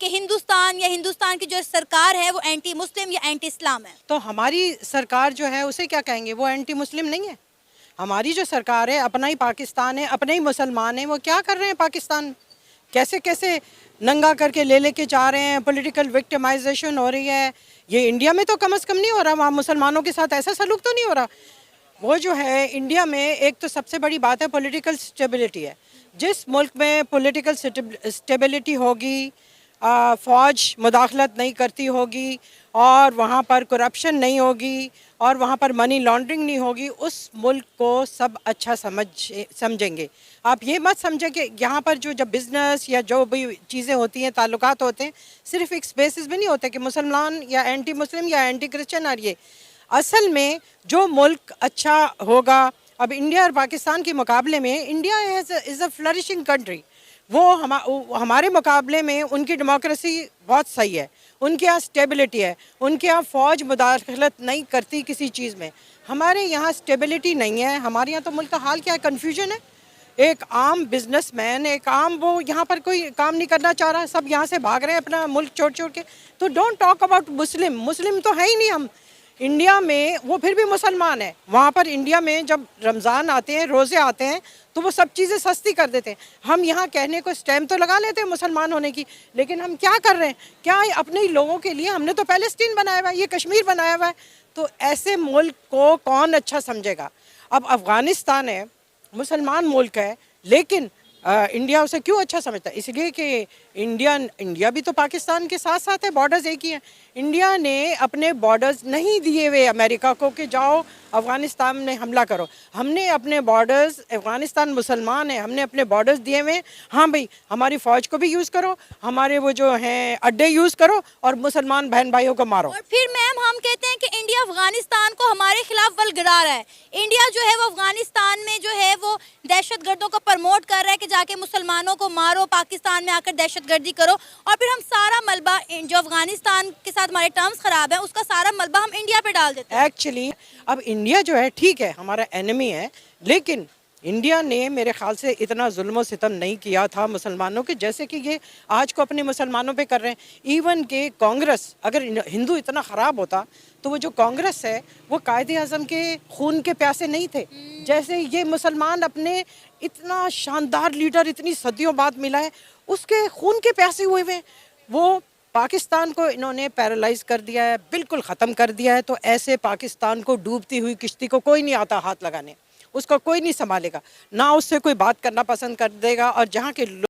कि हिंदुस्तान या हिंदुस्तान की जो सरकार है वो एंटी मुस्लिम या एंटी इस्लाम है? तो हमारी सरकार जो है उसे क्या कहेंगे, वो एंटी मुस्लिम नहीं है। हमारी जो सरकार है अपना ही पाकिस्तान है, अपने ही मुसलमान हैं, वो क्या कर रहे हैं पाकिस्तान में, कैसे कैसे नंगा करके ले लेके जा रहे हैं, पॉलिटिकल विक्टिमाइजेशन हो रही है। ये इंडिया में तो कम से कम नहीं हो रहा, वहाँ मुसलमानों के साथ ऐसा सलूक तो नहीं हो रहा। वो जो है इंडिया में एक तो सबसे बड़ी बात है पॉलिटिकल स्टेबिलिटी है। जिस मुल्क में पॉलिटिकल स्टेबिलिटी होगी, फ़ौज मुदाखलत नहीं करती होगी और वहाँ पर करप्शन नहीं होगी और वहाँ पर मनी लॉन्ड्रिंग नहीं होगी, उस मुल्क को सब अच्छा समझेंगे। आप ये मत समझें कि यहाँ पर जो जब बिज़नेस या जो भी चीज़ें होती हैं, ताल्लुकात होते हैं, सिर्फ एक बेसिस भी नहीं होते कि मुसलमान या एंटी मुस्लिम या एंटी क्रिश्चियन। और ये असल में जो मुल्क अच्छा होगा, अब इंडिया और पाकिस्तान के मुकाबले में India is a flourishing country. वो हमारे मुकाबले में उनकी डेमोक्रेसी बहुत सही है, उनके यहाँ स्टेबिलिटी है, उनके यहाँ फ़ौज मुदाखलत नहीं करती किसी चीज़ में। हमारे यहाँ स्टेबिलिटी नहीं है। हमारे यहाँ तो मुल्क का हाल क्या है, कन्फ्यूजन है। एक आम बिजनेसमैन, एक आम वो यहाँ पर कोई काम नहीं करना चाह रहा, सब यहाँ से भाग रहे हैं अपना मुल्क छोड़ छोड़ के। तो डोंट टॉक अबाउट मुस्लिम, मुस्लिम तो है ही नहीं हम इंडिया में, वो फिर भी मुसलमान है। वहाँ पर इंडिया में जब रमज़ान आते हैं, रोज़े आते हैं, तो वो सब चीज़ें सस्ती कर देते हैं। हम यहाँ कहने को स्टैम्प तो लगा लेते हैं मुसलमान होने की, लेकिन हम क्या कर रहे हैं, क्या अपने ही लोगों के लिए हमने तो पैलेस्टीन बनाया हुआ है, ये कश्मीर बनाया हुआ है। तो ऐसे मुल्क को कौन अच्छा समझेगा। अब अफ़गानिस्तान है, मुसलमान मुल्क है, लेकिन इंडिया उसे क्यों अच्छा समझता है, इसलिए कि इंडिया भी तो पाकिस्तान के साथ साथ है, बॉर्डर्स एक ही हैं। इंडिया ने अपने बॉर्डर्स नहीं दिए हुए अमेरिका को कि जाओ अफ़गानिस्तान में हमला करो। हमने अपने बॉर्डर्स, अफ़गानिस्तान मुसलमान है, हमने अपने बॉर्डर्स दिए हुए हैं। हाँ भाई, हमारी फ़ौज को भी यूज़ करो, हमारे वो जो हैं अड्डे यूज़ करो और मुसलमान बहन भाइयों को मारो। और फिर मैम हम कहते हैं कि इंडिया अफगानिस्तान को हमारे खिलाफ वलगरा रहा है। इंडिया जो है वो अफगानिस्तान में जो है वो दहशतगर्दों को प्रमोट कर रहा है कि जाके मुसलमानों को मारो, पाकिस्तान में आकर दहशतगर्दी करो, और फिर हम सारा मलबा जो अफगानिस्तान के साथ हमारे टर्म्स खराब है उसका सारा मलबा हम इंडिया पे डाल देते हैं। एक्चुअली अब इंडिया जो है ठीक है हमारा एनिमी है, लेकिन इंडिया ने मेरे ख्याल से इतना जुल्म सितम नहीं किया था मुसलमानों के जैसे कि ये आज को अपने मुसलमानों पे कर रहे हैं। इवन के कांग्रेस, अगर हिंदू इतना ख़राब होता तो वो जो कांग्रेस है वो कायदे आज़म के खून के प्यासे नहीं थे। जैसे ये मुसलमान अपने इतना शानदार लीडर इतनी सदियों बाद मिला है, उसके खून के प्यासे हुए हुए। वो पाकिस्तान को इन्होंने पैरालाइज कर दिया है, बिल्कुल ख़त्म कर दिया है। तो ऐसे पाकिस्तान को डूबती हुई किश्ती को कोई नहीं आता हाथ लगाने, उसको कोई नहीं संभालेगा, ना उससे कोई बात करना पसंद कर देगा। और जहाँ के